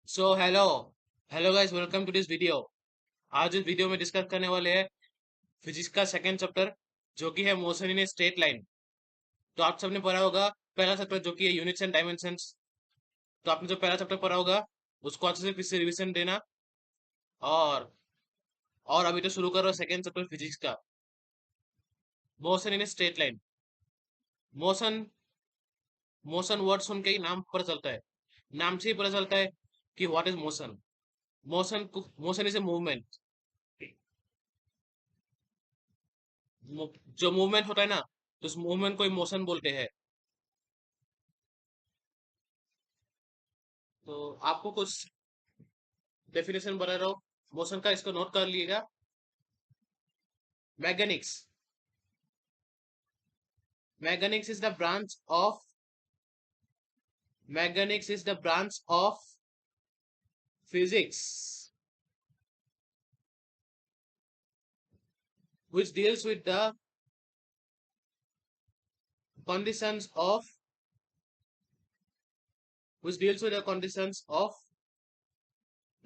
So hello hello guys, welcome to this video. आज इस video में डिस्कस करने वाले हैं फिजिक्स का सेकंड चैप्टर, जो कि है motion in a straight line. तो आप सबने पढ़ा होगा पहला चैप्टर, जो कि है यूनिट्स एंड डायमेंशंस। तो आपने जो पहला चैप्टर पढ़ा होगा उसको अच्छे से फिर से रिवीजन देना। और अभी तो शुरू करो सेकंड चैप्टर फिजिक्स का, motion in a straight line. Motion motion word सुन के ही नाम पता चलता है, नाम से ही पता चलता है कि what is motion. Motion is a movement. जो मूवमेंट होता है ना, तो उस मूवमेंट को मोशन बोलते हैं। तो आपको कुछ डेफिनेशन बता रहा हूँ मोशन का, इसको नोट कर लिएगा। Mechanics mechanics is the branch of mechanics is the branch of physics which deals with the conditions of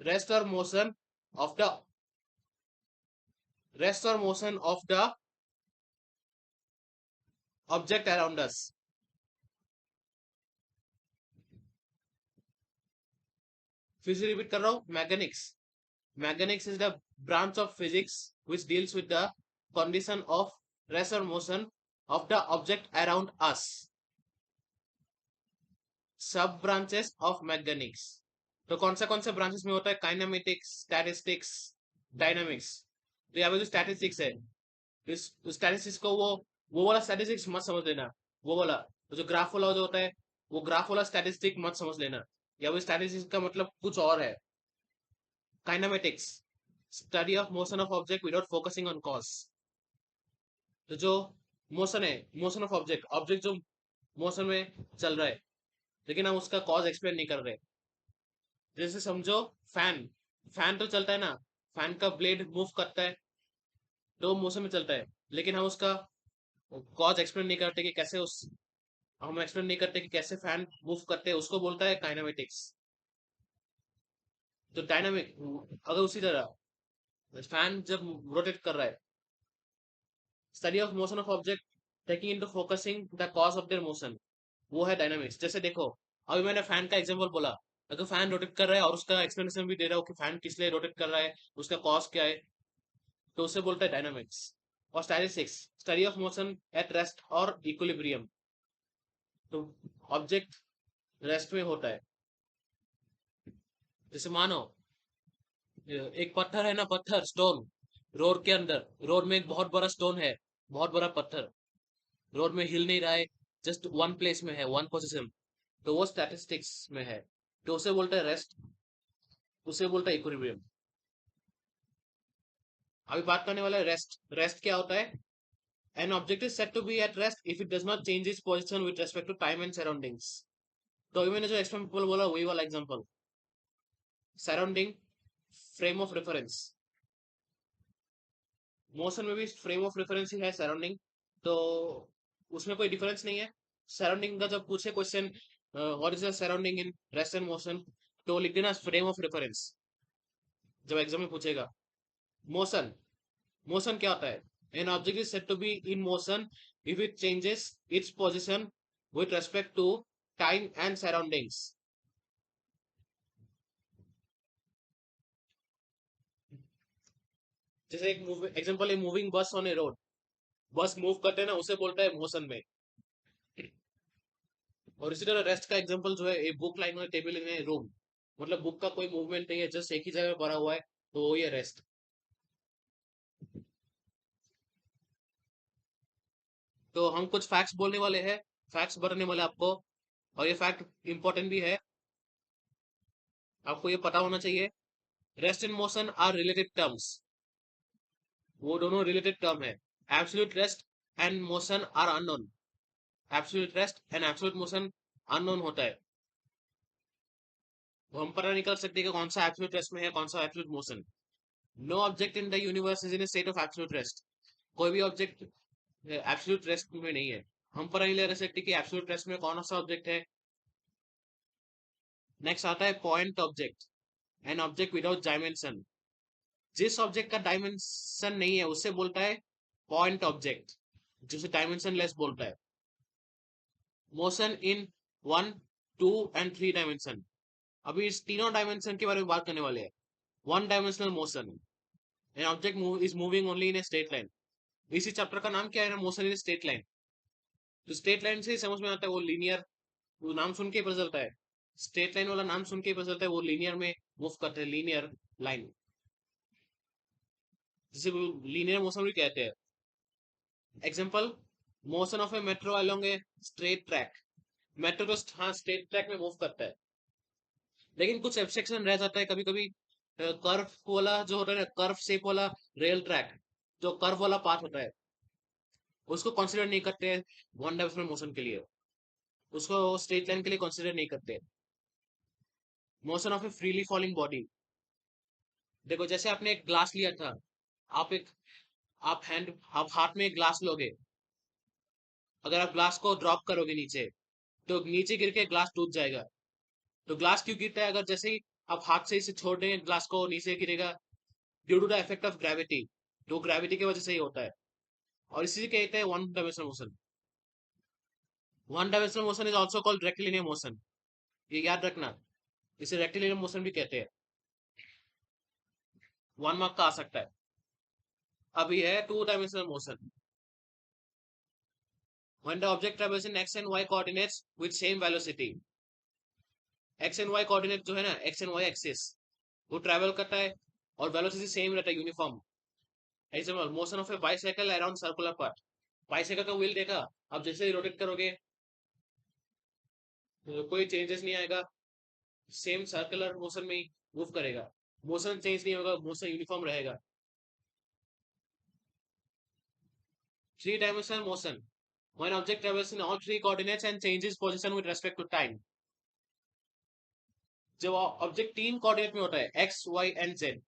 rest or motion of the object around us। फिर से रिपीट कर रहा हूँ। Mechanics is the branch of physics which deals with the condition of rest or motion of the object around us। सब branches of mechanics. तो कौन से branches में होता है? Kinematics, statistics, dynamics. तो यहाँ पे जो स्टैटिस्टिक्स है, इस स्टैटिस्टिक्स को वो वाला स्टैटिस्टिक्स मत समझ लेना। वो वाला जो ग्राफ वाला जो होता है, वो ग्राफ वाला स्टैटिस्टिक मत समझ लेना। या वो स्टैटिस्टिक्स का मतलब कुछ और है। Kinematics, study of motion of object without focusing on cause. तो जो मोशन है, मोशन ऑफ ऑब्जेक्ट, ऑब्जेक्ट जो मोशन में चल रहा है, लेकिन हम उसका कॉज एक्सप्लेन नहीं कर रहे। जैसे समझो, फैन फैन तो चलता है ना, फैन का ब्लेड मूव करता है, तो मोशन में चलता है, लेकिन हम उसका कॉज एक्सप्लेन नहीं करते कि कैसे उस हम एक्सप्लेन नहीं करते कि कैसे फैन मूव करते हैं। उसको बोलता है काइनेमेटिक्स। तो डायनामिक, अगर उसी तरह फैन जब रोटेट कर रहा है, study of motion of object taking into focusing the cause of their motion, वो है डायनामिक्स। जैसे देखो, अभी मैंने फैन का एग्जांपल बोला। अगर फैन रोटेट कर रहा है और उसका एक्सप्लेनेशन भी दे रहा हूँ कि फैन किस लिए रोटेट कर रहा है, उसका कॉज क्या है, तो उसे बोलता है डायनामिक्स। और statistics, study of motion at rest और इक्विलिब्रियम। तो ऑब्जेक्ट रेस्ट में होता है। जैसे मानो एक पत्थर है ना, पत्थर, स्टोन, रोड के अंदर, रोड में एक बहुत बड़ा स्टोन है, बहुत बड़ा पत्थर, रोड में हिल नहीं रहा है, जस्ट वन प्लेस में है, वन पोजिशन। तो वो स्टैटिस्टिक्स में है। तो उसे बोलता है रेस्ट, उसे बोलता है इक्विलिब्रियम। अभी बात करने वाला है रेस्ट। रेस्ट क्या होता है? An object is said to be at rest if it does not change its position with respect to time and surroundings. तो अभी मैंने जो एग्जांपल बोला वही वाला example. Surrounding, frame of reference. Motion में भी फ्रेम ऑफ रेफरेंस ही है सराउंडिंग। तो उसमें कोई डिफरेंस नहीं है। सराउंडिंग का जब पूछे question, what is the surrounding in rest and motion, तो लिख देना फ्रेम ऑफ रेफरेंस, जब एग्जाम में पूछेगा। मोशन, मोशन क्या होता है? An object is said to be in motion if it changes its position with respect to time and surroundings. जैसे एक एग्जांपल है, moving bus on a road. Bus move करते हैं ना, उसे बोलता है मोशन में। और इसी तरह रेस्ट का एग्जांपल जो है, एक बुक लाइन में, टेबल में, रूम, मतलब बुक का कोई मूवमेंट नहीं है, जस्ट एक ही जगह पड़ा हुआ है, तो वो ये रेस्ट। तो हम कुछ फैक्ट्स बोलने वाले हैं, फैक्ट्स बताने वाले आपको। और ये फैक्ट इंपॉर्टेंट भी है, आपको ये पता होना चाहिए। Rest and motion are related terms, वो दोनों रिलेटेड टर्म है। Absolute rest and motion are unknown. Absolute rest and absolute motion unknown होता है। वो हम पता नहीं कर सकते कि कौन सा एब्सोल्यूट रेस्ट में है, कौन सा absolute motion. No object in the universe is in state of absolute rest. कोई भी ऑब्जेक्ट एब्सोल्यूट रेस्ट में नहीं है। हम पता नहीं ले सकते कि एब्सोल्यूट रेस्ट में कौन सा ऑब्जेक्ट है। नेक्स्ट आता है point object. An object without dimension, जिस ऑब्जेक्ट का डायमेंशन नहीं है उसे बोलता है पॉइंट ऑब्जेक्ट, जिसे डायमेंशन लेस बोलता है। Motion in 1, 2 and 3 dimension. अभी इस तीनों डायमेंशन के बारे में बात करने वाले हैं। One dimensional motion, N object is moving only in a straight line. इसी चैप्टर का नाम क्या है ना, मोशन इन स्ट्रेट लाइन। तो स्ट्रेट लाइन से ही समझ में आता है वो लीनियर, वो नाम सुन के ही पता चलता है। स्ट्रेट लाइन वाला नाम सुन के ही पता चलता है वो लीनियर में मूव करते हैं, लीनियर लाइन, जिसे लीनियर मोशन भी कहते हैं। Example, motion of A metro along a straight track. Metro तो हाँ स्ट्रेट ट्रैक में मूव करता है, लेकिन कुछ एब्स्ट्रैक्शन रह जाता है कभी कभी। कर्व वाला जो होता है ना, कर्व शेप वाला रेल ट्रैक, जो कर्व वाला पार्ट होता है, उसको कंसिडर नहीं करते वन डायमेंशनल मोशन के लिए, उसको स्ट्रेट लाइन के लिए कंसिडर नहीं करते। Motion of A freely falling body, देखो जैसे आपने एक ग्लास लिया था, आप एक आप हाथ में एक ग्लास लोगे, अगर आप ग्लास को ड्रॉप करोगे नीचे, तो नीचे गिर के ग्लास टूट जाएगा। तो ग्लास क्यों गिरता है? अगर जैसे ही आप हाथ से इसे छोड़ देंगे ग्लास को, नीचे गिरेगा due to the effect of gravity. तो ग्रेविटी की वजह से ही होता है, और इसी से कहते हैं one dimensional motion. One dimensional motion is also called rectilinear motion, ये याद रखना, इसे रेक्टिलिनियर मोशन भी कहते हैं। 1 मार्क का आ सकता है। अब ये है two dimensional motion, when the object travels in x and y coordinates with same velocity। X and y coordinate जो है ना, एक्स एंड वाई एक्सिस, वो ट्रैवल करता है और वेलोसिटी सेम रहता है, uniform. Example, motion of a bicycle around circular path. Bicycle का व्हील देखा, अब जैसे ही रोटेट करोगे तो कोई चेंजेस नहीं आएगा, सेम सर्कुलर मोशन में ही मूव करेगा, मोशन चेंज नहीं होगा, मोशन यूनिफॉर्म रहेगा। Three dimensional motion, when object travels in all three coordinates and changes position with respect to time। जब ऑब्जेक्ट तीन कोऑर्डिनेट में होता है, एक्स वाई एंड जेड,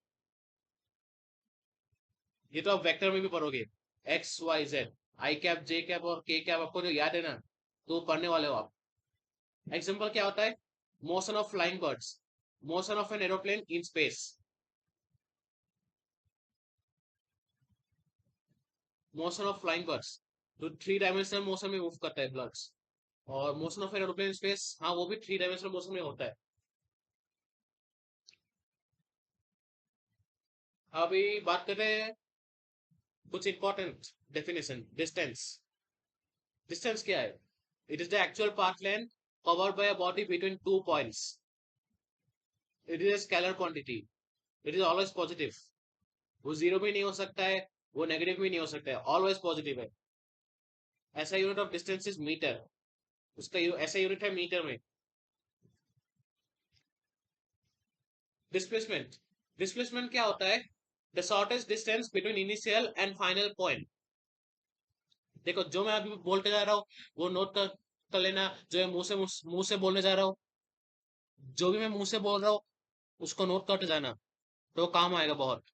ये तो आप वेक्टर में भी पढ़ोगे, एक्स वाई जेड, आई कैप जे कैप और के कैप, आपको जो याद है ना, तो पढ़ने वाले हो आप। एग्जांपल क्या होता है? Motion of flying birds, motion of an aeroplane in space. Motion of flying birds तो थ्री डायमेंशनल मोशन में मूव करता है बर्ड्स, और motion of an aeroplane space, हाँ वो भी थ्री डायमेंशनल मोशन में होता है। अभी बात करते हैं कुछ इंपॉर्टेंट डेफिनेशन। डिस्टेंस, डिस्टेंस क्या है? It is the actual path length covered by a body between 2 points. It is a scalar quantity, it is always positive, वो जीरो भी नहीं हो सकता है, वो नेगेटिव भी नहीं हो सकता है, ऑलवेज पॉजिटिव है। ऐसा unit of distance is metre, उसका ऐसा यूनिट है मीटर में। डिस्प्लेसमेंट, डिस्प्लेसमेंट क्या होता है? The shortest distance between initial and final point. देखो जो मैं अभी बोलते जा रहा हूँ वो नोट कर लेना, जो है मुंह से बोलने जा रहा हूँ, जो भी मैं मुंह से बोल रहा हूँ उसको नोट करते जाना, तो काम आएगा बहुत।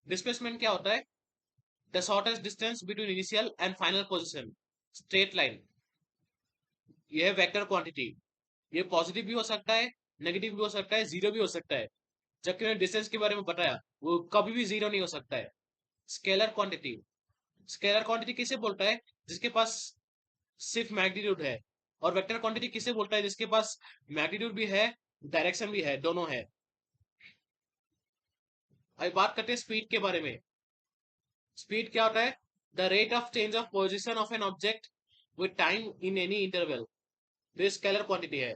डिस्प्लेसमेंट क्या होता है? The shortest distance between initial and final position, straight line, ये है वेक्टर क्वांटिटी। ये पॉजिटिव भी हो सकता है, नेगेटिव भी हो सकता है, जीरो भी हो सकता है। जबकि मैंने डिस्टेंस के बारे में बताया, वो कभी भी जीरो नहीं हो सकता है। स्केलर क्वांटिटी, स्केलर क्वांटिटी किसे बोलता है? जिसके पास सिर्फ मैग्नीट्यूड है। और वेक्टर क्वांटिटी किसे बोलता है? जिसके पास मैग्नीट्यूड भी है, डायरेक्शन भी है, दोनों है। अभी बात करते हैं स्पीड के बारे में। स्पीड क्या होता है? The rate of change of position of an object with time in any interval, ये स्केलर क्वांटिटी है।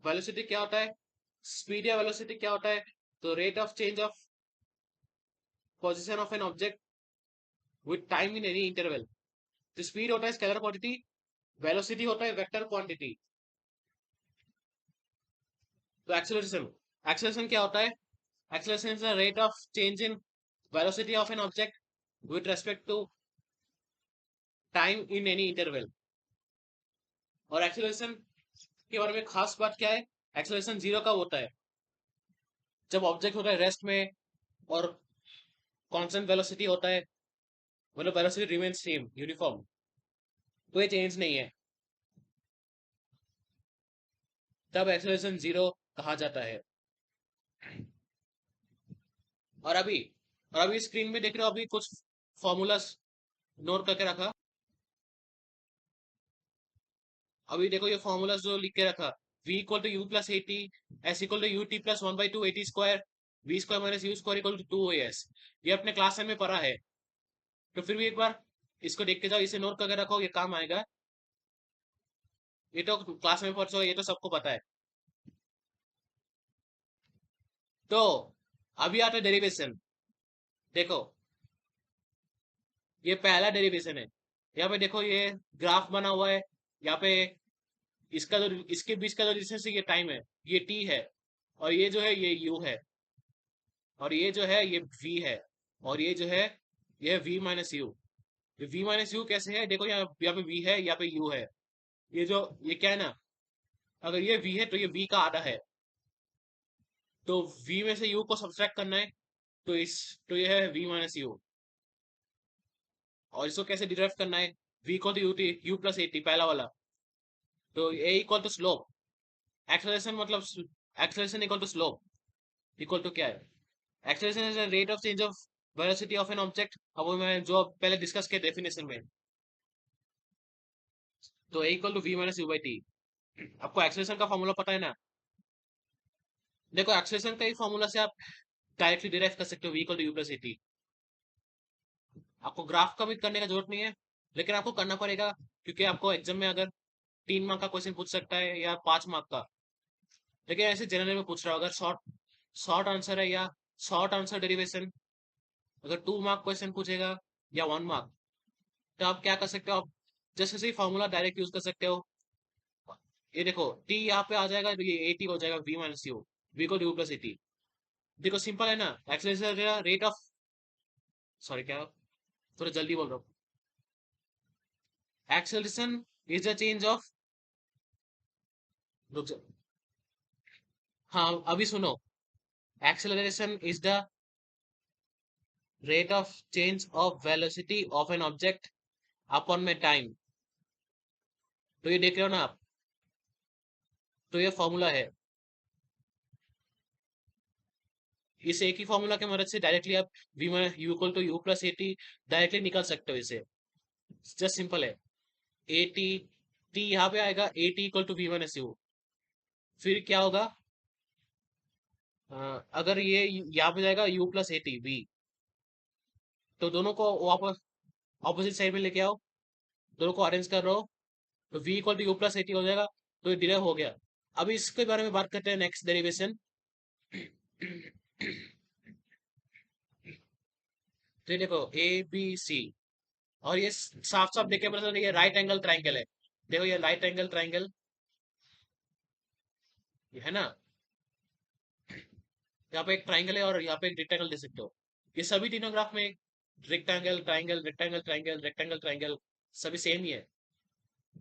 वेलोसिटी क्या होता है? स्पीड या वेलोसिटी क्या होता है? तो rate of change of position of an object with time in any interval. तो स्पीड होता है स्केलर क्वांटिटी, वेलोसिटी होता है वेक्टर क्वांटिटी। तो एक्सेलरेशन, एक्सेलरेशन क्या होता है? Acceleration is the rate of change in velocity of an object with respect to time in any interval. और एक्सेलरेशन के बारे में खास बात क्या है? एक्सेलरेशन जीरो कब होता है? जब ऑब्जेक्ट होता है रेस्ट में और कांस्टेंट वेलोसिटी होता है, मतलब वेलोसिटी रिमेन सेम, यूनिफॉर्म, कोई चेंज नहीं है। तब एक्सेलरेशन जीरो कहा जाता है। और अभी और अभी स्क्रीन में देख रहे हो, अभी कुछ फॉर्मूलाज नोट करके रखा। अभी देखो ये फॉर्मूलाज जो लिख के रखा, v equal to you plus A T, S equal to U T plus one by two a T square, v square minus you square equal to two o s. ये अपने क्लास में पढ़ा है, तो फिर भी एक बार इसको देख के जाओ, इसे नोट करके रखो, ये काम आएगा। ये तो क्लास में पढ़ो, ये तो सबको पता है। तो अभी आता है डेरिवेशन। देखो ये पहला डेरिवेशन है। यहाँ पे देखो ये ग्राफ बना हुआ है। यहाँ पे इसका जो इसके बीच का जो डिस्टेंस है ये टाइम है, ये टी है। और ये जो है ये यू है। और ये जो है ये v है। और ये जो है ये v माइनस यू। ये v माइनस यू कैसे है, देखो यहाँ पे v है, यहाँ पे u है। ये जो ये क्या है ना, अगर ये v है तो ये v का आधा है। तो v में से u को सब्ट्रैक्ट करना है, तो तो ये है v माइनस यू। और इसको कैसे डिराइव करना है, v equal to you plus A t, पहला वाला। तो a equal to slope, acceleration मतलब acceleration equal to slope, equal to क्या है, acceleration is the rate of change of velocity of an object. अब वो मैं जो पहले डिस्कस किया डेफिनेशन में। तो a equal to v minus u by t. आपको एक्सेलरेशन का फॉर्मूला पता है ना। देखो एक्सेलरेशन का ही फॉर्मूला से आप डायरेक्टली डिराइव कर सकते हो, v equal to you plus A t. आपको ग्राफ का भी करने का जरूरत नहीं है, लेकिन आपको करना पड़ेगा, क्योंकि आपको एग्जाम में अगर 3 मार्क का क्वेश्चन पूछ सकता है या 5 मार्क का। लेकिन ऐसे जनरल में पूछ रहा हो, अगर शॉर्ट शॉर्ट आंसर है या शॉर्ट आंसर डेरिवेशन, अगर 2 मार्क क्वेश्चन पूछेगा या 1 मार्क, तो आप क्या कर सकते हो, आप जैसे से फॉर्मूला डायरेक्ट यूज कर सकते हो। ये देखो टी यहाँ पे आ जाएगा, तो ये ए टी हो जाएगा वी माइनस यू, वी को यू प्लस ए टी। देखो सिंपल है ना, एक्सेलरेशन रेट ऑफ, सॉरी क्या, थोड़ा जल्दी बोल रहा हूँ। Acceleration is the change of, रुक जा, हाँ अभी सुनो, acceleration is the rate of change of velocity of an object upon में टाइम। तो ये देख रहे हो ना आप, तो ये फॉर्मूला है। इस एक ही फॉर्मूला की मदद से डायरेक्टली आप वी में u equal to you plus A t directly निकाल सकते हो इसे। जस्ट सिंपल है, ए टी, टी यहाँ पे आएगा, a T equal to we minus you. फिर क्या होगा, अगर ये यहाँ पे जाएगा यू प्लस ए टी वी, तो दोनों को वापस ऑपोजिट साइड में लेके आओ, दोनों को अरेंज कर रहे हो, तो v equal to you plus A t हो जाएगा। तो ये डिराइव हो गया। अभी इसके बारे में बात करते हैं, नेक्स्ट डेरिवेशन। तो ये देखो ए बी सी, और ये साफ साफ देखे पता चल, ये राइट एंगल ट्राइंगल है। देखो ये राइट एंगल ट्राइंगल, ये है ना, यहाँ पे एक ट्राइंगल है और यहाँ पे एक रेक्टेंगल दे सकते हो। ये सभी तीनों ग्राफ में rectangle triangle rectangle triangle rectangle triangle सभी सेम ही है।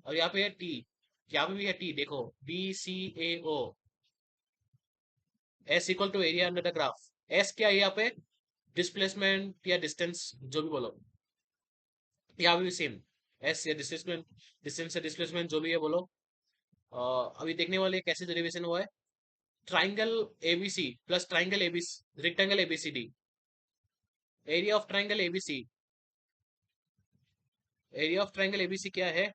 और यहाँ पे है टी, यहाँ पे भी है टी, देखो B C A O, S equal to area under the graph. S क्या है यहाँ पे, डिस्प्लेसमेंट या डिस्टेंस, जो भी बोलो। यहाँ पे भी सेम, एस या डिस्प्लेसमेंट, डिस्टेंस या डिस्प्लेसमेंट जो भी है बोलो। अभी देखने वाले कैसे डेरिवेशन हुआ है, triangle ABC plus triangle ABC rectangle ABCD, area of triangle ABC, area of triangle ABC क्या है,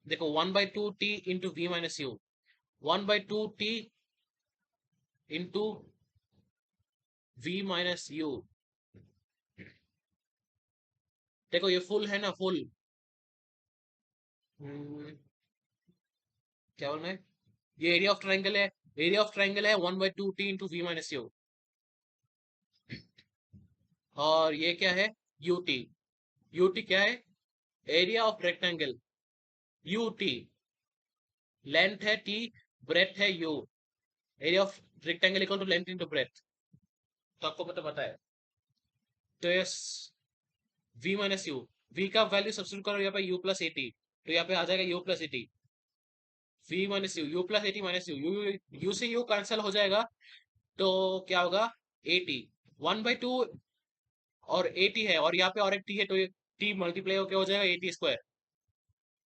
देखो 1/2 t into we minus U, 1/2 t into we minus U. देखो ये फुल है ना, फुल, क्या बोलना है, ये एरिया ऑफ ट्राइंगल है, एरिया ऑफ ट्राइंगल है 1/2 t into we minus U. और ये क्या है, यूटी, यूटी क्या है, area of rectangle, UT, length है टी, ब्रेथ है U, area of rectangle equal to length into breadth. तो आपको पता है। तो ये v माइनस यू, v का वैल्यू सब्स्टिट्यूट करो यहाँ पे u प्लस ए टी, तो यहाँ पे आ जाएगा u plus A T, v minus you, u plus A T minus you, u से u कैंसिल हो जाएगा, तो क्या होगा, ए टी 1/2, और ए टी है और यहाँ पे और एक टी है, तो ये टी मल्टीप्लाई होकर हो जाएगा ए टी स्क्वायर।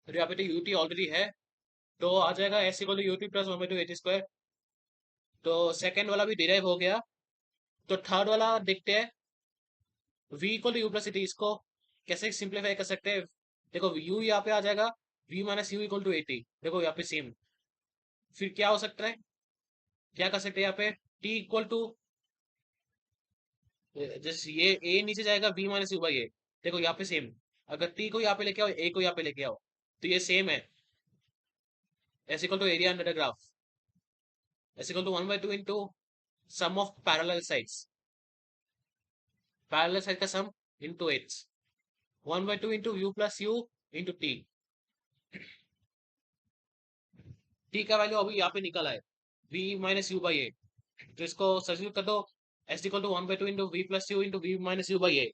तो यहाँ पे तो यूटी ऑलरेडी है, तो आ जाएगा S equal to UT plus one by two AT square. तो सेकेंड वाला भी डिराइव हो गया। तो थर्ड वाला देखते हैं, v equal to you plus T, इसको कैसे सिंप्लीफाई कर सकते हैं। देखो u यहाँ पे आ जाएगा, v minus U equal to AT, देखो यहाँ पे सेम। फिर क्या हो सकता है, क्या कर सकते हैं यहाँ पे, t इक्वल टू, जैसे ये a नीचे जाएगा, v माइनस यू बाई ए, देखो यहाँ पे सेम। अगर t को यहाँ पे लेके आओ, a को यहाँ पे लेके आओ, तो ये सेम है। s equal to area under the graph, s equal to one by two into sum of parallel sides, parallel side का sum into h, one by two into u plus u into t. T का value अभी यहाँ पे निकला है, v minus u by a, तो इसको substitute कर दो, s equal to one by two into v plus u into we minus u by ए।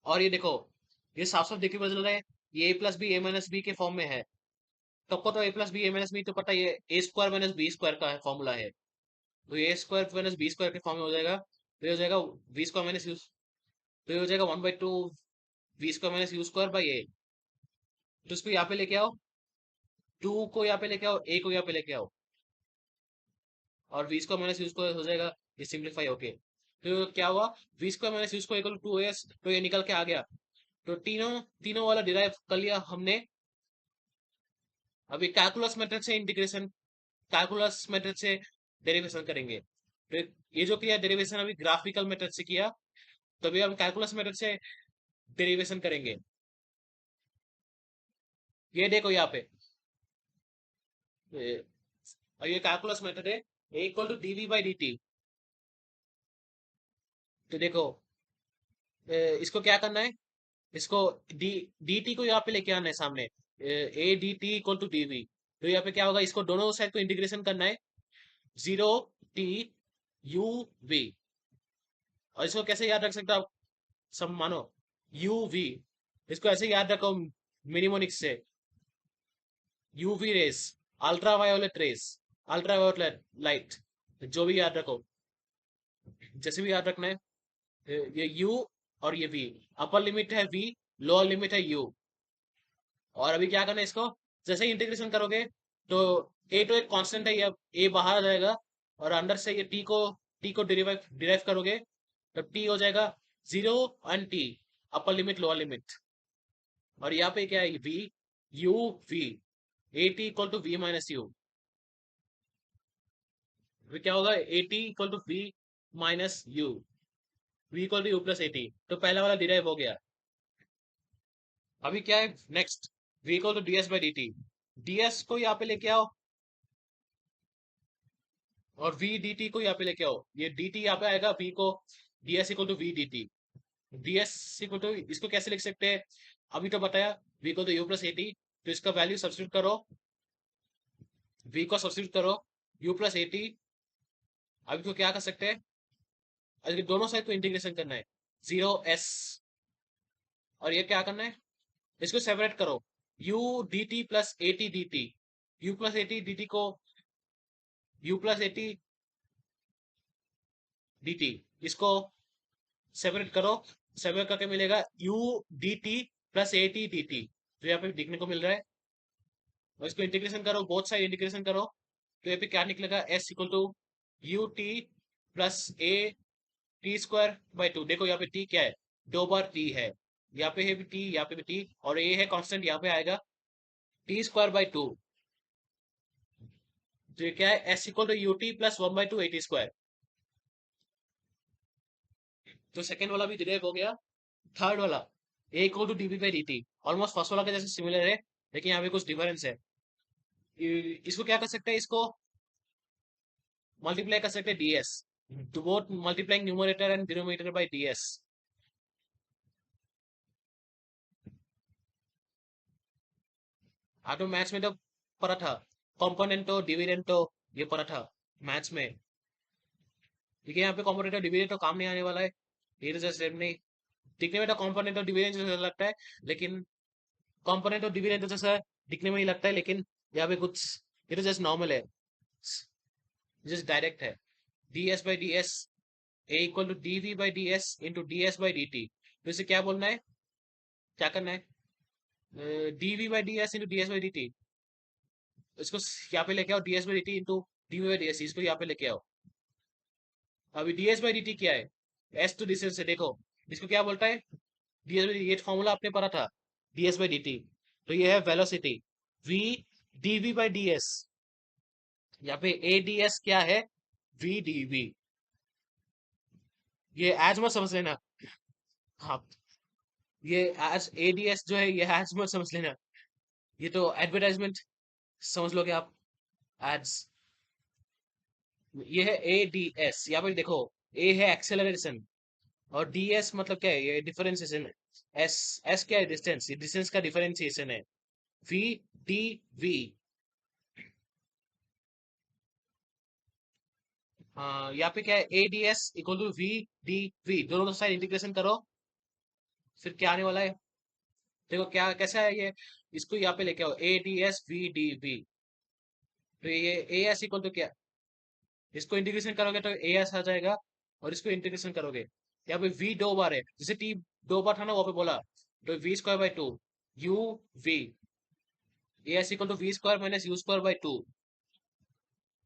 और ये देखो, ये साफ साफ देखिए बदल रहा है, ये ए प्लस बी ए माइनस बी के फॉर्म में है। तो आपको तो ए प्लस बी ए माइनस बी तो पता है, ये ए स्क्वायर माइनस बी स्क्वायर का फॉर्मूला है। तो ए स्क्वायर माइनस बी स्क्वायर के फॉर्म में हो जाएगा, तो ये हो जाएगा वी स्क्वायर माइनस यू, तो ये हो जाएगा one by two we square minus you square by a. तो इसको यहाँ पे लेके आओ, टू को यहाँ पे लेके आओ, ए को यहाँ पे लेके आओ, और V square minus you square हो जाएगा, ये सिंप्लीफाई होके। तो क्या हुआ, V square minus you square equal to S, तो ये निकल के आ गया। तो तीनों तीनों वाला डिराइव कर लिया हमने। अभी कैलकुलस मेथड से इंटीग्रेशन, कैलकुलस मेथड से डेरिवेशन करेंगे। तो ये जो किया डेरिवेशन अभी ग्राफिकल मेथड से किया, तो अभी हम कैलकुलस मेथड से डेरिवेशन करेंगे। ये देखो यहाँ पे, ये- और ये कैलकुलस मेथड है, a equal to d v by D T. तो देखो, इसको क्या करना है, इसको डी डी टी को यहाँ पे लेके आना है सामने, A D T equal to D V. तो यहाँ पे क्या होगा, इसको दोनों साइड को इंटीग्रेशन करना है, जीरो टी यू वी। और इसको कैसे याद रख सकते हो आप, सब मानो, यू वी, इसको ऐसे याद रखो मिनिमोनिक्स से, UV rays, ultra violet rays, ultra violet light, जो भी याद रखो, जैसे भी याद रखना है। ये यू और ये वी, अपर लिमिट है वी, लोअर लिमिट है यू। और अभी क्या करना है इसको, जैसे ही इंटीग्रेशन करोगे, तो ए तो एक कांस्टेंट है, ये ए बाहर आ जाएगा, और अंदर से ये टी को डिराइव डिराइव करोगे, तो टी हो जाएगा zero and T, upper limit lower limit. और यहाँ पे क्या है, V U V, A T equal to we minus you. फिर क्या होगा, A T equal to we minus U, V equal to you plus A T. तो पहला वाला डिराइव हो गया। अभी क्या है next, v equal to D S by D T, D S को यहाँ पे लेके आओ, और v डी टी को यहाँ पे लेके आओ, ये डी टी यहाँ पे आएगा, v को D S equal to V D T, D S equal to, इसको कैसे लिख सकते हैं, अभी तो बताया, v equal to you plus A T, तो इसका वैल्यू सब्स्टिट्यूट करो, v को सब्स्टिट्यूट करो, u प्लस ए टी। अभी तो क्या कर सकते हैं, अभी दोनों साइड को इंटीग्रेशन करना है, जीरो एस, और ये क्या करना है, इसको सेपरेट करो, u D T plus A T D T, you plus A T D T को, u plus A T D T, इसको सेपरेट करो, सेपरेट करके मिलेगा u D T plus A T D T, जो यहाँ पे दिखने को मिल रहा है। और इसको इंटीग्रेशन करो, बोथ साइड इंटीग्रेशन करो, तो यहाँ पे क्या निकलेगा, s equal to U T plus A T square by two. देखो यहाँ पे t क्या है, दो बार t है, यहाँ पे है भी t, यहाँ पे भी t, और a है कांस्टेंट, यहाँ पे आएगा टी स्क्वायर बाई टू। तो ये क्या है, s equal to U T plus one by two a T square. तो सेकेंड वाला भी डिराइव हो गया। थर्ड वाला, a equal to d v by d, almost first वाला के जैसे सिमिलर है, लेकिन यहाँ पे कुछ डिफरेंस है। इसको क्या कर सकते हैं, इसको मल्टीप्लाई कर सकते हैं ds, to both multiplying numerator and denominator by ds। हाँ, तो मैथ्स में तो पढ़ा था, कॉम्पोनेंटो डिविडेंटो, ये पढ़ा था मैथ्स में। देखिए यहाँ पे कॉम्पोनेंटो डिविडेंटो काम नहीं आने वाला है, ये तो जस्ट नहीं, दिखने में तो कॉम्पोनेंटो डिविडेंट जैसा लगता है, लेकिन कॉम्पोनेंटो डिविडेंट जैसा दिखने में नहीं लगता है, लेकिन यहाँ पे कुछ, ये तो जस्ट नॉर्मल है, जस्ट डायरेक्ट है, ds by D S, A equal to D V by D S into D S by D T. तो इसे क्या बोलना है, क्या करना है, DV by D S into D S by D T, इसको यहाँ पे लेके आओ, D S by D T into DV by D S, इसको यहाँ पे लेके आओ। अभी D S by D T क्या है? एस टू डिस्टेंस से देखो, इसको क्या बोलता है? डी एस बाई, ये फॉर्मूला आपने पढ़ा था, D S by D T. तो ये है velocity, V DV by D S. यहाँ पे ए डी एस क्या है? V D V. ये एज मत समझ लेना। हाँ, ये एज ए डी एस जो है, ये एज मत समझ लेना, ये तो एडवर्टाइजमेंट समझ लोगे आप, एड्स। ये है ए डी एस, यहाँ पे देखो, ए है एक्सेलरेशन, और डी एस मतलब क्या है? ये डिफरेंशिएशन है। एस, एस क्या है? डिस्टेंस, ये डिस्टेंस का डिफरेंशिएशन है। V D V. हाँ, यहाँ पे क्या है? A D S equal to V D V, दोनों साइड इंटीग्रेशन करो, फिर क्या आने वाला है? देखो क्या कैसा है ये, इसको यहाँ पे लेके आओ, A D S V D V. तो ये ए एस इक्वल टू क्या? इसको इंटीग्रेशन करोगे तो ए एस आ जाएगा, और इसको इंटीग्रेशन करोगे, यहाँ पे वी दो बार है, जैसे टी दो बार था ना वहां पे बोला, तो V square by two, U V, A S equal to we square minus you square by two,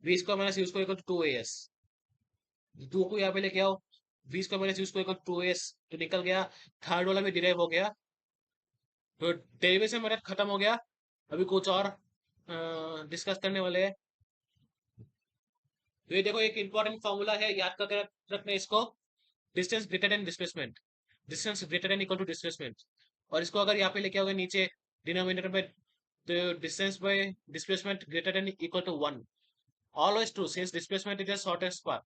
we square minus you square equal to two A S. दो को यहाँ पे लेके आओ, V square minus you square equal to A S, तो निकल गया। Third वाला भी डिराइव हो गया, तो डेरिवेशन मेथड खत्म हो गया। अभी कुछ और डिस्कस करने वाले हैं। तो ये देखो, एक इंपॉर्टेंट फॉर्मूला है, याद करके रखना इसको, distance greater than displacement, distance greater than equal to displacement. और इसको अगर यहाँ पे लेके आओगे नीचे डिनोमिनेटर में, तो distance by displacement greater than equal to one, always true since displacement is the shortest path.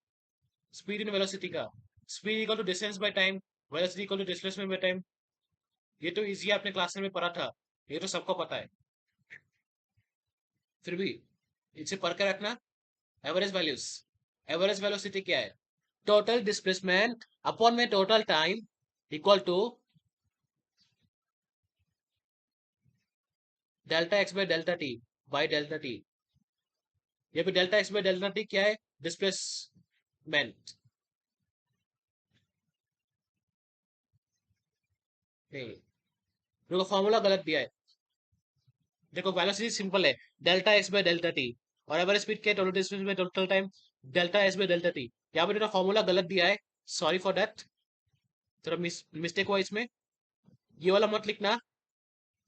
Speed and velocity का, speed equal to distance by time, velocity equal to displacement by time. ये तो easy आपने class में पढ़ा था, ये तो सबको पता है, फिर भी इसे पढ़ के रखना। एवरेज वैल्यूज, एवरेज वेलोसिटी क्या है? टोटल डिस्प्लेसमेंट अपॉन में total time equal to delta X by delta T by delta T. ये भी delta X by delta T क्या है? डिस्प्लेसमेंट। देखो फॉर्मूला गलत दिया है, देखो वेलोसिटी सिंपल है, delta X by delta T, और एवरेज स्पीड क्या है? Total distance by total time, delta S by delta T. यहाँ पे फॉर्मूला गलत दिया है, सॉरी फॉर दैट, थोड़ा मिस्टेक हुआ इसमें, ये वाला मत लिखना।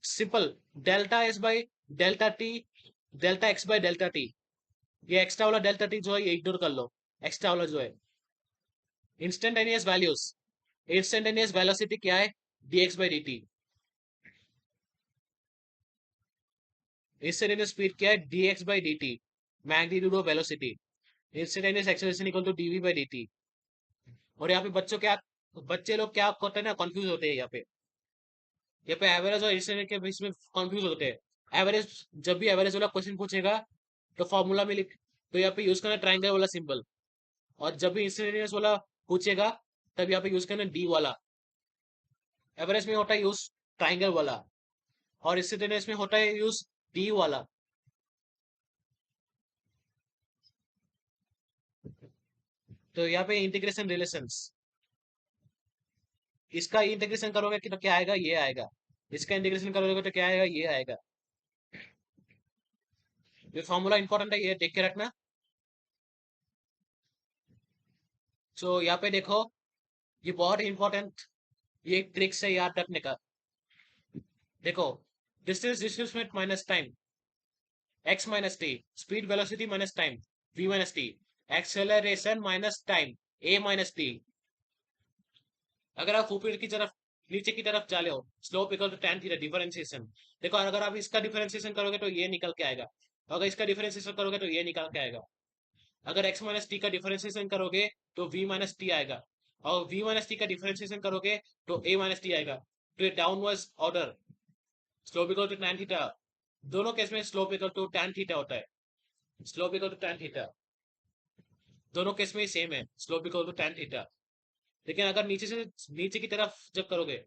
Simple, delta S by delta T, delta X by delta T. ये एक्स्ट्रा वाला डेल्टा टी जो है ये इग्नोर कर लो, एक्स्ट्रा वाला जो है इंस्टेंटेनियस वैल्यूज, इंस्टेंटेनियस वेलोसिटी क्या है? dx by dt। Instantaneous speed क्या है? dx by dt, magnitude of velocity. Instantaneous acceleration equal to dv by dt। और यहाँ पे बच्चे लोग क्या करते हैं ना, कंफ्यूज होते हैं यहाँ पे एवरेज और इंस्टेंट के बीच में कंफ्यूज होते हैं। एवरेज, जब भी एवरेज वाला क्वेश्चन पूछेगा तो फॉर्मूला में लिख, तो यहाँ पे यूज करना ट्राइंगल वाला सिंबल, और जब भी इंस्टेंटेनियस वाला पूछेगा तब यहाँ पे यूज करना डी वाला। एवरेज में होता है यूज ट्राइंगल वाला, और इंस्टेंटेनियस में होता है यूज डी वाला। तो यहाँ पे इंटीग्रेशन रिलेशंस, इसका इंटीग्रेशन करोगे कि तो क्या आएगा? ये आएगा। इसका इंटीग्रेशन करोगे तो क्या आएगा? ये आएगा। ये फॉर्मूला इंपॉर्टेंट है, ये देख के रखना। सो यहाँ पे देखो, ये बहुत इंपॉर्टेंट, ये एक ट्रिक्स है याद रखने का। देखो, distance displacement minus time, X minus T, speed velocity minus time, V minus T, acceleration minus time, A minus T. अगर आप ऊपर की तरफ, नीचे की तरफ चले हो, slope equal to tan theta, differentiation. देखो अगर आप इसका डिफरेंशिएशन करोगे तो ये निकल के आएगा, अगर इसका डिफरेंशिएशन करोगे तो ये निकल के आएगा। अगर x माइनस टी का डिफरेंशिएशन करोगे तो v माइनस टी आएगा, और v माइनस टी का डिफरेंशिएशन करोगे तो a माइनस टी आएगा। तो ये downwards order, slope equal to tan theta, दोनों केस में slope equal to tan theta होता है, slope equal to tan theta, दोनों केस में सेम है, slope equal to tan theta. लेकिन अगर नीचे से नीचे की तरफ जब करोगे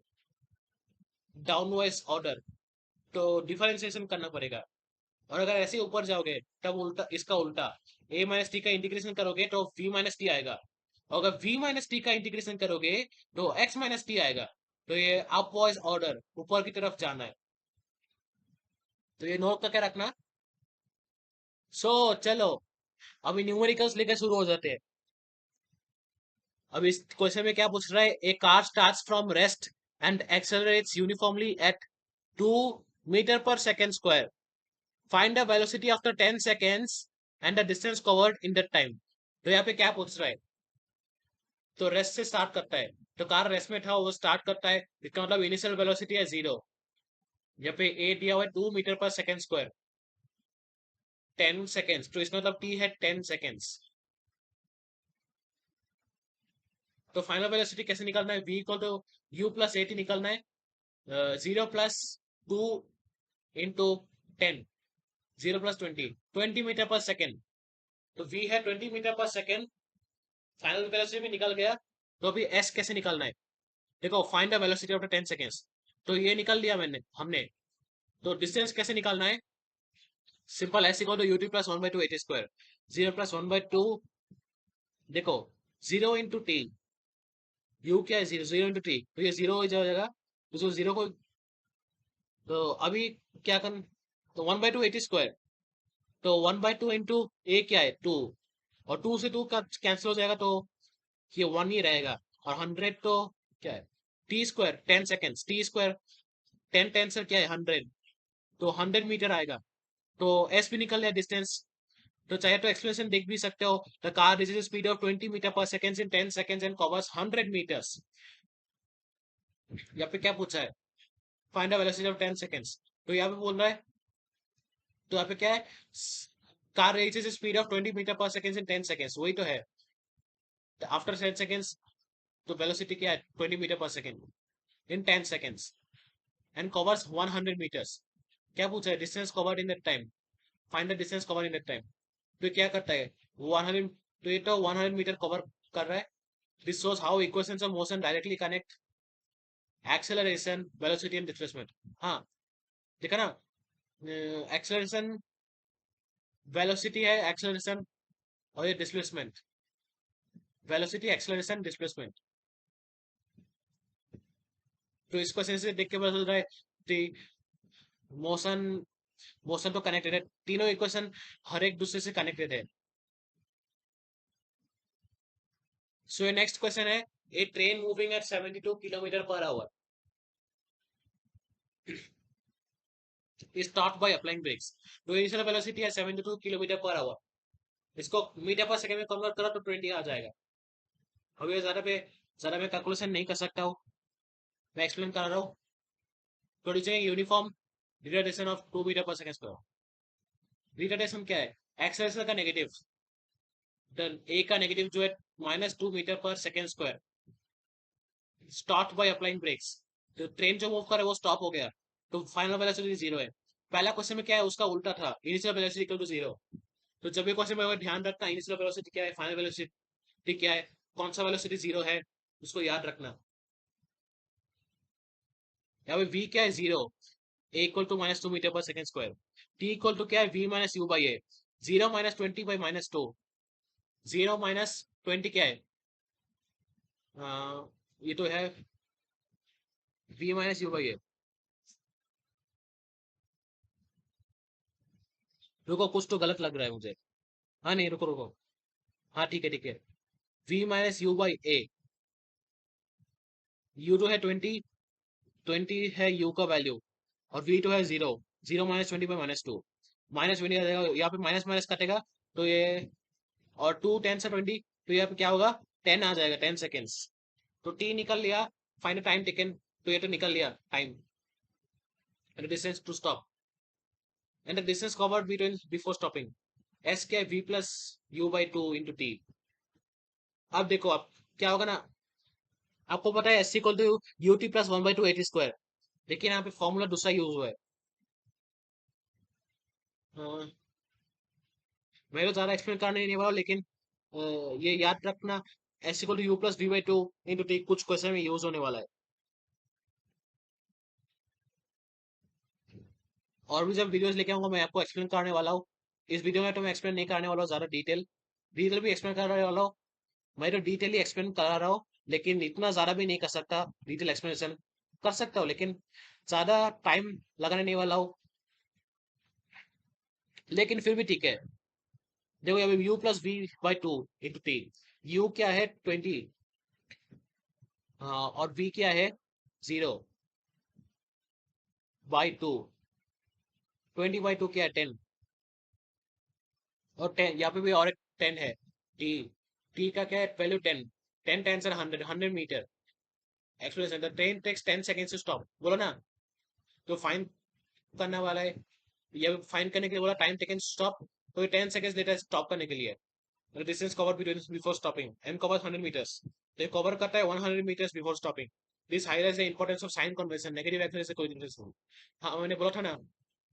डाउनवर्ड्स ऑर्डर, तो डिफरेंशिएशन करना पड़ेगा। और अगर ऐसे ऊपर जाओगे तब उल्टा, इसका उल्टा, a माइनस टी का इंटीग्रेशन करोगे तो v माइनस टी आएगा, और अगर v माइनस टी का इंटीग्रेशन करोगे तो x माइनस टी आएगा। तो ये अपवर्ड ऑर्डर, ऊपर की तरफ जाना है। तो ये नोट करके रखना। चलो अभी न्यूमेरिकल्स लेके शुरू हो जाते हैं। अब इस क्वेश्चन में क्या पूछ रहा है, a car starts from rest and accelerates uniformly at 2 metre per second square, find the velocity after 10 seconds and the distance covered in that time. तो यहाँ पे क्या पूछ रहा है, तो रेस्ट से स्टार्ट करता है, तो कार रेस्ट में था वो स्टार्ट करता है, इसका मतलब इनिशियल वेलोसिटी है 0। यहाँ पे ए दिया हुआ है 2 metre per second square, 10 seconds, तो इसका मतलब टी है 10 सेकेंड्स। तो फाइनल वेलोसिटी कैसे निकालना है, v equal to you plus A T निकालना है। 0 + 2 × 10, 0 + 20 मीटर पर सेकेंड। तो v है 20 metre per second, final velocity भी निकल गया। तो अभी s कैसे निकालना है, देखो find the velocity after 10 seconds, तो ये निकाल लिया हमने। तो डिस्टेंस कैसे निकालना है, simple, s equal to ut + 1/2 at square, 0 + 1/2, देखो 0 × t, u क्या है 0, 0 × t, तो ये 0 हो जाएगा, तो 0 को, तो अभी क्या कर, तो 1/2 at स्क्वायर, तो 1/2 इंटू ए क्या है 2, और 2 से 2 का कैंसिल हो जाएगा, तो ये 1 ही रहेगा। और 100 तो क्या है T square, 10 seconds, T square 10 10 से क्या है 100, तो 100 मीटर आएगा। तो एस भी निकल गया डिस्टेंस। तो चाहे तो एक्सप्लेनेशन देख भी सकते हो, the car reaches speed of 20 metre per second in 10 seconds and covers 100 metres. यहाँ पे क्या पूछा है, find the velocity of 10 seconds, तो यहाँ पे बोल रहा है, तो यहाँ पे क्या है, car reaches speed of 20 metre per second in 10 seconds, वही तो है। आफ्टर 10 सेकेंड्स, तो वेलोसिटी क्या है 20 metre per second in 10 seconds and covers 100 meters. क्या पूछा है, distance covered in that time, find the distance covered in that time. तो क्या करता है 100, तो ये तो 100 मीटर कवर कर रहा है। This shows how equations of motion directly connect acceleration, velocity and displacement. हाँ, देखा ना, एक्सेलरेशन, वेलोसिटी है एक्सेलरेशन, और ये डिस्प्लेसमेंट, वेलोसिटी एक्सेलरेशन डिस्प्लेसमेंट। तो इस क्वेश्चन से देख के पता चल रहा है कि मोशन, मोशन तो कनेक्टेड है, तीनों इक्वेशन हर एक दूसरे से कनेक्टेड है। सो नेक्स्ट क्वेश्चन है, a train moving at 72 kilometre per hour start by applying brakes. तो इनिशियल वेलोसिटी है 72 किलोमीटर पर आवर, इसको मीटर पर सेकंड में कन्वर्ट करो तो 20 आ जाएगा। अभी ज्यादा मैं कैलकुलेशन नहीं कर सकता हूँ, मैं एक्सप्लेन कर रहा हूँ। Producing uniform retardation of 2 metre per second square. Retardation क्या है, एक्सेलरेशन का नेगेटिव, ए का नेगेटिव जो है -2 metre per second square, stop by applying brakes. तो ट्रेन जो मूव कर रहा है वो स्टॉप हो गया, तो फाइनल वेलोसिटी 0 है। पहला क्वेश्चन में क्या है, उसका उल्टा था, इनिशियल वेलोसिटी इक्वल टू 0। तो जब ये क्वेश्चन में ध्यान रखना, इनिशियल वेलोसिटी क्या है, फाइनल वेलोसिटी क्या है, कौन सा वेलोसिटी 0 है, उसको याद रखना। यहाँ पे v क्या है 0, a equal to -2 metre per second square, t equal to क्या है v - u by A, 0 - 20 by -2, 0 - 20 क्या है, ये तो है v - u बाई ए। रुको, कुछ तो गलत लग रहा है मुझे। हाँ नहीं, रुको रुको, हाँ ठीक है ठीक है, v - u by A, u तो है 20, 20 है u का वैल्यू, और v तो है 0, 0 - 20 बाई -2, -20 आ जाएगा, यहाँ पे माइनस माइनस कटेगा, तो ये, और 2 10 से 20, तो यहाँ पे क्या होगा 10 आ जाएगा, 10 सेकेंड्स। तो t निकल लिया, फाइंड टाइम टेकन, तो ये तो निकल लिया time, and distance to stop, and the distance covered between before stopping, s क्या है v plus u by 2 into T. अब देखो, अब क्या होगा ना, आपको पता है S equal to U T plus 1/2 eighty square, लेकिन यहाँ पे फॉर्मूला दूसरा यूज हुआ है। अ, मैं तो ज्यादा एक्सप्लेन करने नहीं वाला, लेकिन ये याद रखना, S equal to you plus V by 2 into T कुछ क्वेश्चन में यूज होने वाला है। और भी जब वीडियोस लेके आऊंगा मैं आपको एक्सप्लेन करने वाला हूँ। इस वीडियो में तो मैं एक्सप्लेन नहीं करने वाला हूँ ज्यादा डिटेल, डिटेल भी एक्सप्लेन करने वाला हूँ, मैं तो डिटेल ही एक्सप्लेन करा रहा हूँ, लेकिन इतना ज्यादा भी नहीं कर सकता, डिटेल एक्सप्लेनेशन कर सकता हूँ, लेकिन ज्यादा टाइम लगाने नहीं वाला हूँ। लेकिन फिर भी ठीक है। देखो यहाँ पे u plus V by two into T. u क्या है 20, हाँ, और v क्या है 0 बाई टू। 20/2 क्या है 10, और 10 यहाँ पे भी और एक 10 है। t, t का क्या है वैल्यू 10। 10 10 से 100, 100 meter. Explanation, the train takes 10 seconds to stop, बोलो ना। तो फाइन करने वाला है, ये फाइन करने के लिए बोला टाइम टेकन स्टॉप, तो ये 10 सेकेंड्स लेता है स्टॉप करने के लिए। Distance cover before stopping, M covers 100 meters, तो ये कवर करता है 100 meters before stopping. This highlights the importance of sign convention, negative action से कोई डिफरेंस नहीं। हाँ मैंने बोला था ना,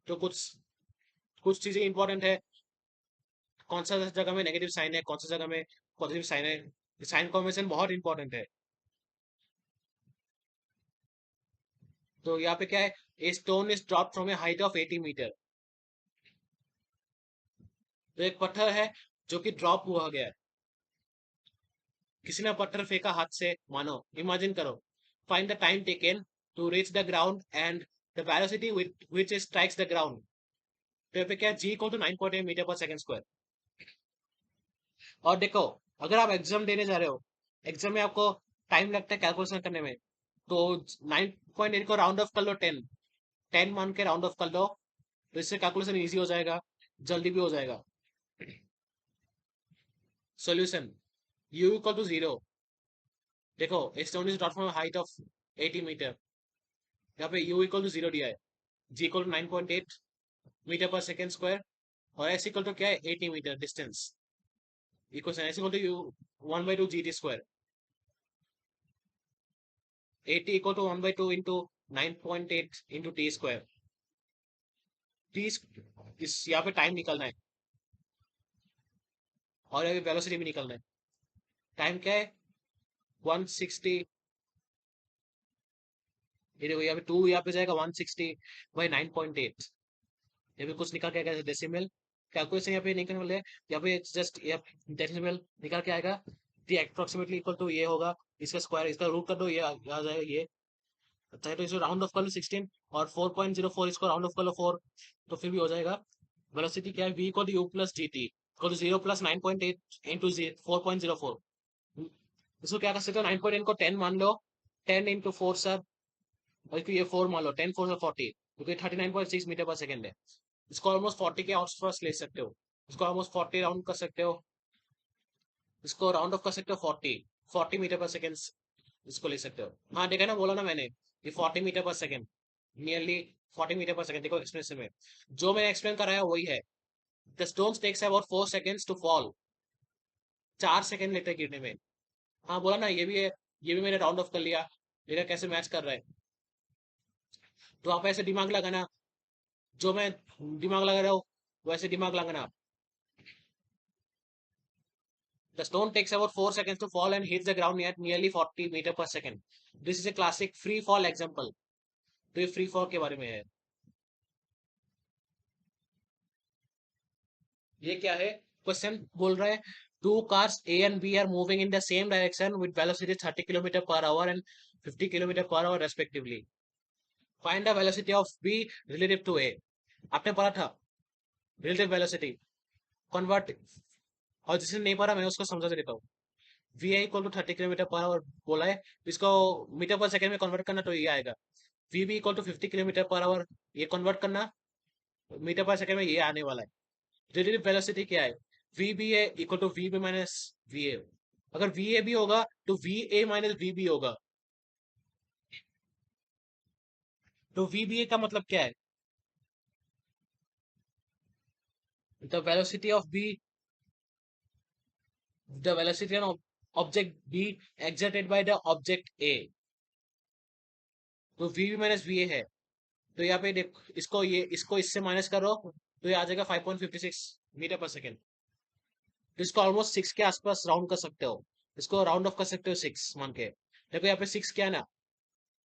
तो कुछ कुछ चीजें इंपॉर्टेंट है, कौन सा जगह में नेगेटिव साइन है, कौन सा जगह में पॉजिटिव साइन है। साइन कन्वेंशन बहुत इंपॉर्टेंट है। तो यहाँ पे क्या है, A stone is drop from a height of 80 meter. तो एक पत्थर है जो कि ड्रॉप हुआ गया है, किसी ने पत्थर फेंका हाथ से, मानो, इमेजिन करो। Find the time taken to reach the ground and the velocity with which it strikes the ground. तो यहाँ पे क्या है, G equal to 9.8 meter per second square. और देखो, अगर आप एग्जाम देने जा रहे हो, एग्जाम में आपको टाइम लगता है कैलकुलेशन करने में, तो 9.8 को राउंड ऑफ कर लो 10, 10 मान के राउंड ऑफ कर लो, तो इससे कैलकुलेशन इजी हो जाएगा, जल्दी भी हो जाएगा। Solution, u equal to 0। देखो stone is drop from height of 80 meter, यहाँ पे u इक्वल टू 0 दिया है, g equal to 9.8 meter per second square, और s इक्वल टू क्या है 80 meter distance, equation s equal to u 1/2 gt square. 80 equal to 1/2 into 9.8 into T square. T इस यहाँ पे टाइम निकलना है, और अभी वेलोसिटी भी निकलना है। टाइम क्या है 160, ये देखो यहाँ पे 2 यहाँ पे जाएगा 160/9.8। यहाँ पे कुछ निकल के आएगा डेसिमल, कैलकुलेशन यहाँ पे निकलने वाले हैं, यहाँ पे जस्ट डेसिमल निकल के आएगा। टी अप्रोक्सीमेटली इक्वल टू ये होगा, इसका स्क्वायर, इसका रूट कर दो, ये आ जाएगा ये। चाहे तो इसको राउंड ऑफ कर लो 16, और 4.04 इसको राउंड ऑफ कर लो 4, तो फिर भी हो जाएगा। वेलोसिटी क्या है, v equal to u plus G T equal to 0 plus 9.8 into 4.04। इसको क्या कर सकते हो, 9.8 को 10 मान लो, 10 इंटू 4 सर, और ये 4 मान लो, 10 4 से 40, क्योंकि 39.6 मीटर पर सेकंड है। इसको ऑलमोस्ट 40 के आसपास ले सकते हो, इसको ऑलमोस्ट 40 राउंड कर सकते हो, इसको राउंड ऑफ कर सकते हो 40 मीटर पर सेकंड, इसको ले सकते हो। हाँ देखा ना, बोला ना मैंने, ये 40 meter per second, nearly 40 meter per second. देखो एक्सप्रेशन में जो मैंने एक्सप्लेन कराया वही है। The stones takes about 4 seconds to fall, 4 second लेते हैं गिरने में। हाँ बोला ना, ये भी है, ये भी मैंने राउंड ऑफ कर लिया, देखा कैसे मैच कर रहा है। तो आप ऐसे दिमाग लगाना, जो मैं दिमाग लगा रहा हूँ वैसे दिमाग लगाना। The stone takes about 4 seconds to fall and hits the ground at nearly 40 meter per second. This is a classic free fall example. तो ये फ्री फॉल के बारे में है। ये क्या है, क्वेश्चन बोल रहा है, two cars A and B are moving in the same direction with velocity 30 kilometre per hour and 50 kilometre per hour respectively. Find the velocity of B relative to A. आपने पढ़ा था रिलेटिव वेलोसिटी कन्वर्ट, और जिसने नहीं पढ़ा मैं उसको समझा देता हूँ। V I equal to 30 kilometre per hour बोला है, इसको मीटर पर सेकंड में कन्वर्ट करना तो ये आएगा, V B equal to 50 kilometre per hour, ये कन्वर्ट करना मीटर पर सेकंड में, ये आने वाला है। रिलेटिव वेलोसिटी क्या है, V B A equal to V B minus V A. अगर वी ए भी होगा तो V A minus V B होगा। तो वी बी ए का मतलब क्या है, the velocity of B, the velocity of object B exerted by the object A. तो V B minus V A है, तो यहाँ पे देख, इसको ये, इसको इससे माइनस करो, तो ये आ जाएगा 5.56 मीटर पर सेकेंड। तो इसको ऑलमोस्ट 6 के आसपास राउंड कर सकते हो, इसको राउंड ऑफ कर सकते हो 6 मान के। देखो यहाँ पे 6 क्या है ना,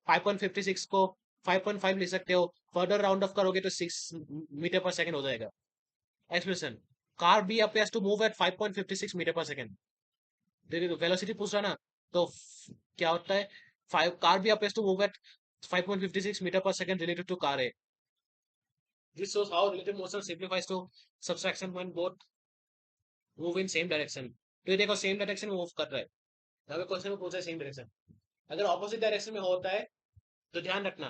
5.56 को 5.5 ले सकते हो, फर्दर राउंड ऑफ करोगे तो 6 मीटर पर सेकंड हो जाएगा। Expression, car B appears to move at 5.56 meter per second. देखिए तो वेलोसिटी पूछ रहा ना, तो क्या होता है, 5 car B appears to move at 5.56 meter per second related to car है। This shows how relative motion simplifies to subtraction when both move in same direction. तो ये देखो सेम डायरेक्शन में मूव कर रहा है, अगर क्वेश्चन में पूछा है सेम डायरेक्शन, अगर ऑपोजिट डायरेक्शन में होता है तो ध्यान रखना,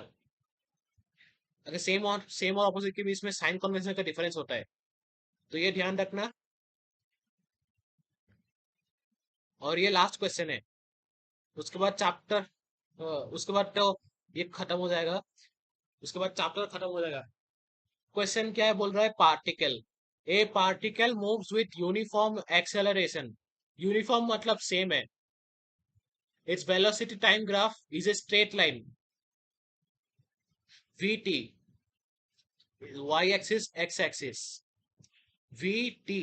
अगर सेम और ऑपोजिट के बीच में साइन कन्वेंशन का डिफरेंस होता है तो ये ध्यान रखना। और ये लास्ट क्वेश्चन है, उसके बाद चैप्टर, उसके बाद तो ये खत्म हो जाएगा, उसके बाद चैप्टर खत्म हो जाएगा। क्वेश्चन क्या है, बोल रहा है particle, A particle moves with uniform acceleration, uniform मतलब सेम है, its velocity time graph is a straight line, vt, y axis x axis, vt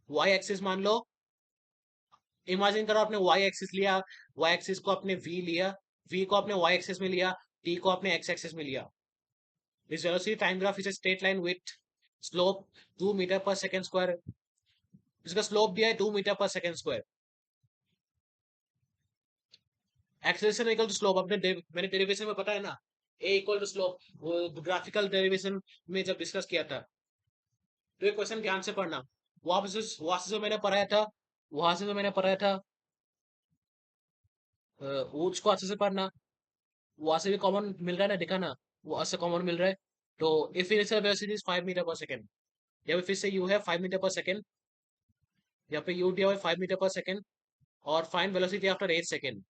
y axis मान लो, इमेजिन करो आपने y एक्सिस लिया, y एक्सिस को आपने v लिया, v को आपने y एक्सिस में लिया, t को आपने x एक्सिस में लिया। This velocity time graph is a straight line with slope 2 metre per second square, इसका स्लोप दिया है 2 metre per second square. Acceleration equal to slope, अपने मैंने डेरिवेशन में पता है ना, ए इक्वल टू स्लोप, वो ग्राफिकल डेरिवेशन में जब डिस्कस किया था। तो ये क्वेश्चन ध्यान से पढ़ना, वहां से जो मैंने पढ़ाया था, वहां से जो मैंने पढ़ाया था उसको अच्छे से पढ़ना, वहां से भी कॉमन मिल रहा है ना, दिखा ना, वहां से कॉमन मिल रहा है। तो if initial velocity is 5 meter per second, या फिर से यू है 5 मीटर पर सेकंड, यहाँ पे यू दिया हुआ है 5 मीटर पर सेकंड, और find velocity after 8 second,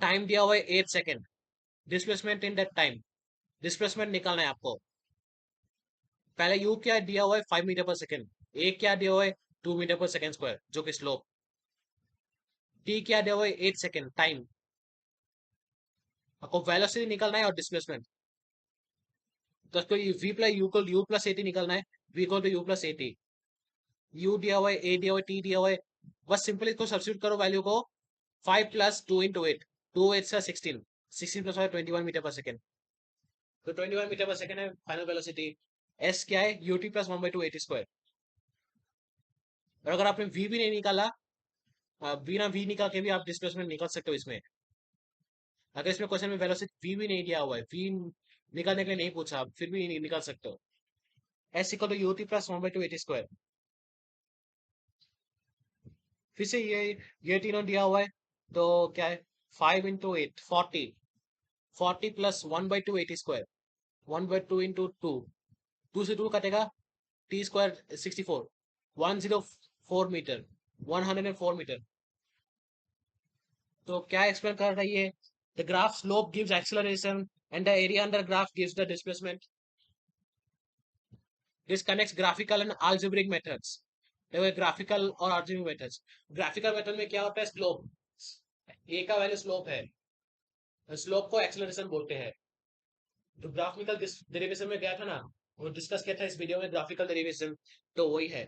time दिया हुआ है 8 second, displacement in that time, displacement निकालना है आपको। पहले यू क्या दिया हुआ है 5 मीटर पर सेकंड, ए क्या दिया हुआ है 2 मीटर पर सेकंड स्क्वायर जो कि स्लोप, टी क्या दिया हुआ है 8 सेकंड टाइम, आपको वेलोसिटी निकालना है और डिस्प्लेसमेंट। तो इसको यू प्लस ए टी निकालना है, V equal to you plus A T, U दिया हुआ है, ए दिया हुआ है, टी दिया हुआ है, बस सिंपल इसको सब्स्टिट्यूट करो वैल्यू को, 5 प्लस 2 इंटू 8, 2 8 से 16, 16 प्लस 21 मीटर पर सेकंड, तो 21 मीटर पर सेकंड है फाइनल वेलोसिटी। एस क्या है, यूटी प्लस 1/2 एटी स्क्वायर। और अगर आपने वी भी नहीं निकाला, बिना वी निकाल के भी आप डिस्प्लेसमेंट निकाल सकते हो इसमें, अगर इसमें क्वेश्चन में वेलोसिटी वी भी नहीं दिया हुआ है, वी निकालने के लिए नहीं पूछा, फिर भी निकाल सकते हो। S equal to UT plus 1/2 eighty square, फिर से ये तीनों दिया हुआ है, तो क्या है 5 into 8 40, 40 plus 1/2 eighty square, 1/2 into 2, 2 से 2 कटेगा, टी स्क्वायर 64, 104 मीटर, 104 मीटर। तो क्या एक्सप्लेन कर रही है, the graph slope gives acceleration and the area under graph gives the displacement, this connects graphical and algebraic methods. देखो ग्राफिकल और अलजेब्रिक मेथड्स, ग्राफिकल मेथड में क्या होता है, स्लोप, ए का वैल्यू स्लोप है, स्लोप को एक्सेलरेशन बोलते हैं। तो ग्राफिकल डेरिवेशन में गया था ना, वो डिस्कस किया था इस वीडियो में ग्राफिकल डेरिवेशन, तो वही है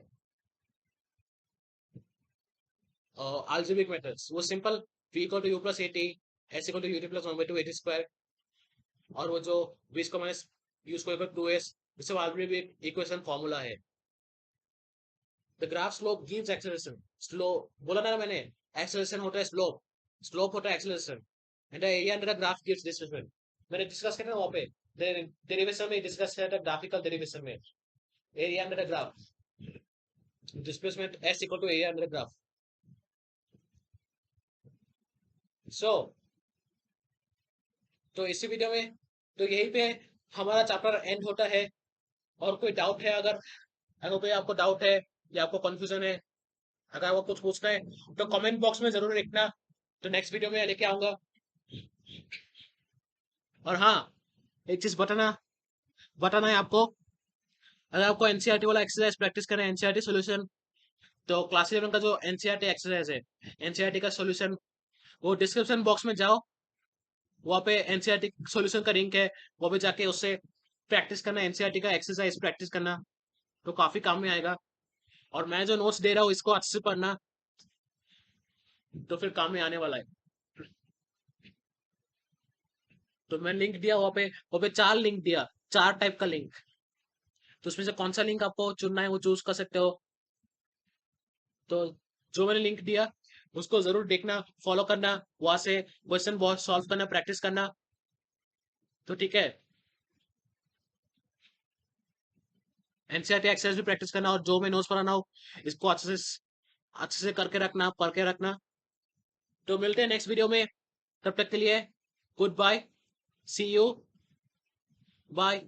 अलजेब्रिक मेथड्स, वो simple, v equal to you plus A T, S equal to UT plus 1/2 eighty square, और वो जो v इसको माइनस u स्क्वायर पर 2s, इससे अलजेब्रिक इक्वेशन फॉर्मूला है। The graph slope gives acceleration, slow बोला ना मैंने, एक्सेलरेशन होता है स्लोप, स्लोप होता है acceleration, and the area under the graph gives displacement. मैंने डिस्कस किया था वहां पे डेरिवेशन में, डिस्कस किया था ग्राफिकल डेरिवेशन में, area under the graph, displacement s equal to area under the graph. So तो इसी वीडियो में तो यही पे हमारा चैप्टर एंड होता है। और कोई डाउट है, अगर अगर कोई आपको डाउट है या आपको कंफ्यूजन है, अगर आपको कुछ पूछना है तो कमेंट बॉक्स में जरूर लिखना, तो नेक्स्ट वीडियो में लेके आऊंगा। और हाँ, एक चीज बताना बताना है आपको, अगर आपको एनसीईआरटी वाला एक्सरसाइज प्रैक्टिस करें, एनसीईआरटी सॉल्यूशन, तो क्लास 11 का जो एनसीईआरटी एक्सरसाइज है, एनसीईआरटी का सॉल्यूशन, वो डिस्क्रिप्शन बॉक्स में जाओ, वहाँ पे एनसीईआरटी सॉल्यूशन का लिंक है, वहाँ पे जाके उससे प्रैक्टिस करना, एनसीईआरटी का एक्सरसाइज प्रैक्टिस करना, तो काफी काम में आएगा। और मैं जो नोट्स दे रहा हूँ इसको अच्छे से पढ़ना, तो फिर काम में आने वाला है। तो मैं लिंक दिया वहाँ पे 4 लिंक दिया, 4 टाइप का लिंक, तो उसमें से कौन सा लिंक आपको चुनना है वो चूज कर सकते हो। तो जो मैंने लिंक दिया उसको जरूर देखना, फॉलो करना, वहां से क्वेश्चन बहुत सॉल्व करना, प्रैक्टिस करना, तो ठीक है। एनसीईआरटी एक्सरसाइज भी प्रैक्टिस करना, और जो मैं नोट्स पढ़ाना हो इसको अच्छे से करके रखना, पढ़ के रखना। तो मिलते हैं नेक्स्ट वीडियो में, तब तक के लिए goodbye, see you, bye.